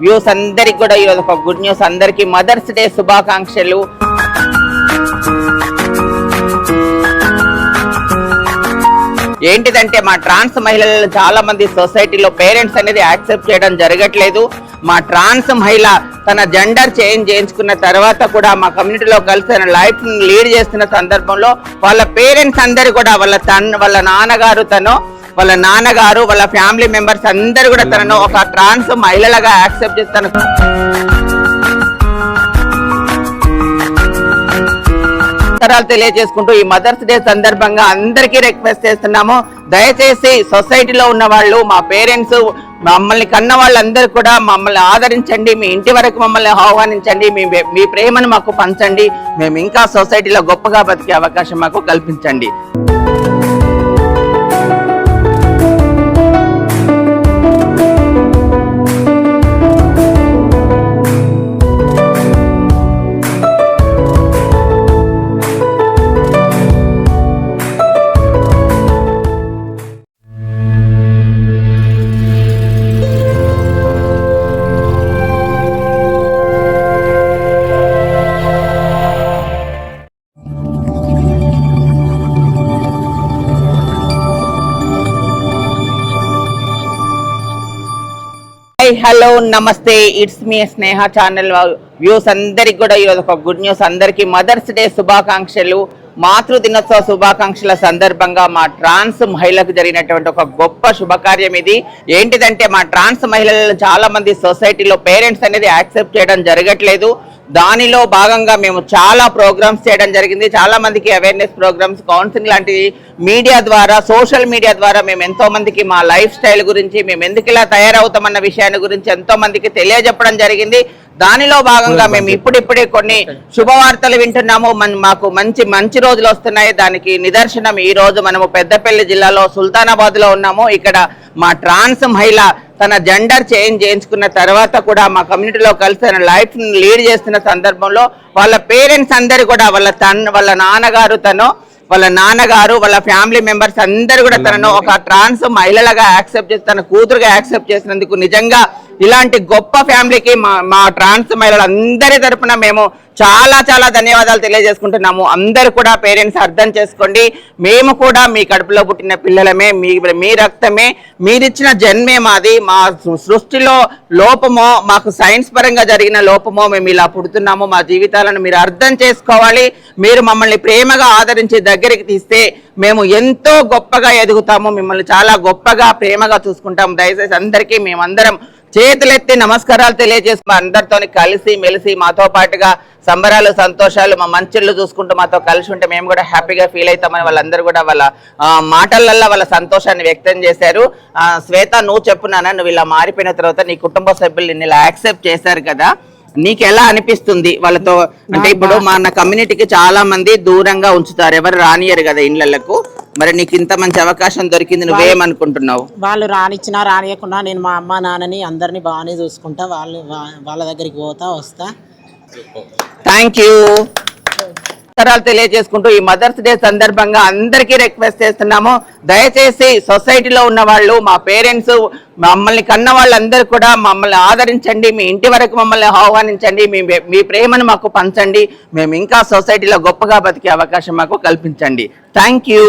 Views అందరికి కూడా ఈరోజు ఒక గుడ్ న్యూస్. అందరికి మదర్స్ డే శుభాకాంక్షలు. ఏంటిదంటే మా ట్రాన్స్ మహిళలు చాలా మంది సొసైటీలో పేరెంట్స్ అనేది యాక్సెప్ట్ చేయడం జరగట్లేదు. మా ట్రాన్స్ మహిళ తన జెండర్ చేంజ్ చేయించుకున్న తర్వాత కూడా మా కమ్యూనిటీలో కలిసి తన లైఫ్ లీడ్ చేస్తున్న సందర్భంలో వాళ్ళ పేరెంట్స్ అందరు కూడా వాళ్ళ నాన్నగారు వాళ్ళ ఫ్యామిలీ మెంబర్స్ అందరు కూడా తనను ఒక ట్రాన్స్ మహిళలుగా యాక్సెప్ట్ చేస్తాను. తెలియజేసుకుంటూ ఈ మదర్స్ డే సందర్భంగా అందరికీ రిక్వెస్ట్ చేస్తున్నాము, దయచేసి సొసైటీలో ఉన్న వాళ్ళు, మా పేరెంట్స్, మమ్మల్ని కన్న వాళ్ళందరూ కూడా మమ్మల్ని ఆదరించండి, మీ ఇంటి వరకు మమ్మల్ని ఆహ్వానించండి, మీ ప్రేమను మాకు పంచండి, మేము ఇంకా సొసైటీలో గొప్పగా బతికే అవకాశం మాకు కల్పించండి. హలో నమస్తే, it's me Sneha channel views అందరికి కూడా ఈరోజు ఒక గుడ్ న్యూస్. అందరికి మదర్స్ డే శుభాకాంక్షలు. మాతృ దినోత్సవ శుభాకాంక్షల సందర్భంగా మా ట్రాన్స్ మహిళలకు జరిగినటువంటి ఒక గొప్ప శుభకార్యం ఇది. ఏంటిదంటే మా ట్రాన్స్ మహిళలు చాలా మంది సొసైటీలో పేరెంట్స్ అనేది యాక్సెప్ట్ చేయడం జరగట్లేదు. దానిలో భాగంగా మేము చాలా ప్రోగ్రామ్స్ చేయడం జరిగింది. చాలా మందికి అవేర్నెస్ ప్రోగ్రామ్స్, కౌన్సిలింగ్ లాంటివి మీడియా ద్వారా, సోషల్ మీడియా ద్వారా మేము ఎంతో మందికి మా లైఫ్ స్టైల్ గురించి, మేము ఎందుకు ఇలా తయారవుతామన్న విషయాన్ని గురించి ఎంతో మందికి తెలియజెప్పడం జరిగింది. దానిలో భాగంగా మేము ఇప్పుడిప్పుడే కొన్ని శుభవార్తలు వింటున్నాము. మాకు మంచి రోజులు వస్తున్నాయి. దానికి నిదర్శనం ఈ రోజు మనము పెద్దపల్లి జిల్లాలో సుల్తానాబాద్ లో ఉన్నాము. ఇక్కడ మా ట్రాన్స్ మహిళ తన జెండర్ చేంజ్ చేయించుకున్న తర్వాత కూడా మా కమ్యూనిటీలో కలిసి తన లైఫ్ లీడ్ చేస్తున్న సందర్భంలో వాళ్ళ పేరెంట్స్ అందరు కూడా వాళ్ళ నాన్నగారు వాళ్ళ ఫ్యామిలీ మెంబర్స్ అందరు కూడా తనను ఒక ట్రాన్స్ మహిళలుగా యాక్సెప్ట్ చేసి తన కూతురుగా యాక్సెప్ట్ చేసినందుకు నిజంగా ఇలాంటి గొప్ప ఫ్యామిలీకి మా ట్రాన్స్ మహిళలందరి తరఫున మేము చాలా చాలా ధన్యవాదాలు తెలియజేసుకుంటున్నాము. అందరు కూడా పేరెంట్స్ అర్థం చేసుకోండి, మేము కూడా మీ కడుపులో పుట్టిన పిల్లలమే, మీ రక్తమే, మీరిచ్చిన జన్మే మాది. మా సృష్టిలో లోపమో, మాకు సైన్స్ పరంగా జరిగిన లోపమో మేము ఇలా పుడుతున్నాము. మా జీవితాలను మీరు అర్థం చేసుకోవాలి. మీరు మమ్మల్ని ప్రేమగా ఆదరించి దగ్గరికి తీస్తే మేము ఎంతో గొప్పగా ఎదుగుతాము. మిమ్మల్ని చాలా గొప్పగా ప్రేమగా చూసుకుంటాము. దయచేసి అందరికీ మేమందరం చేతులెత్తి నమస్కారాలు తెలియజేసుకుని అందరితో కలిసి మెలిసి మాతో పాటుగా సంబరాలు, సంతోషాలు, మా మంచిళ్ళు చూసుకుంటూ మాతో కలిసి ఉంటే మేము కూడా హ్యాపీగా ఫీల్ అవుతామని వాళ్ళందరూ కూడా వాళ్ళ మాటలల్లో వాళ్ళ సంతోషాన్ని వ్యక్తం చేశారు. శ్వేత, నువ్వు చెప్పున్నానా, నువ్వు ఇలా మారిపోయిన తర్వాత నీ కుటుంబ సభ్యులు నిన్ను ఇలా యాక్సెప్ట్ చేశారు కదా, నీకు ఎలా అనిపిస్తుంది వాళ్ళతో? అంటే ఇప్పుడు మన కమ్యూనిటీకి చాలా మంది దూరంగా ఉంచుతారు, ఎవరు రానియరు కదా ఇళ్లకు. మరి నీకు ఇంత మంచి అవకాశం దొరికింది, నువ్వేమనుకుంటున్నావు? వాళ్ళు రానిచ్చినా రానియకున్నా నేను మా అమ్మ నాన్నని అందరినీ బాగానే చూసుకుంటా, వాళ్ళ దగ్గరికి పోతా వస్తా. Thank you. తెలియజేసుకుంటూ ఈ మదర్స్ డే సందర్భంగా అందరికీ రిక్వెస్ట్ చేస్తున్నాము, దయచేసి సొసైటీలో ఉన్న వాళ్ళు, మా పేరెంట్స్, మమ్మల్ని కన్న వాళ్ళందరూ కూడా మమ్మల్ని ఆదరించండి, మీ ఇంటి వరకు మమ్మల్ని ఆహ్వానించండి, మీ ప్రేమను మాకు పంచండి, మేము ఇంకా సొసైటీలో గొప్పగా బతికే అవకాశం మాకు కల్పించండి. Thank you.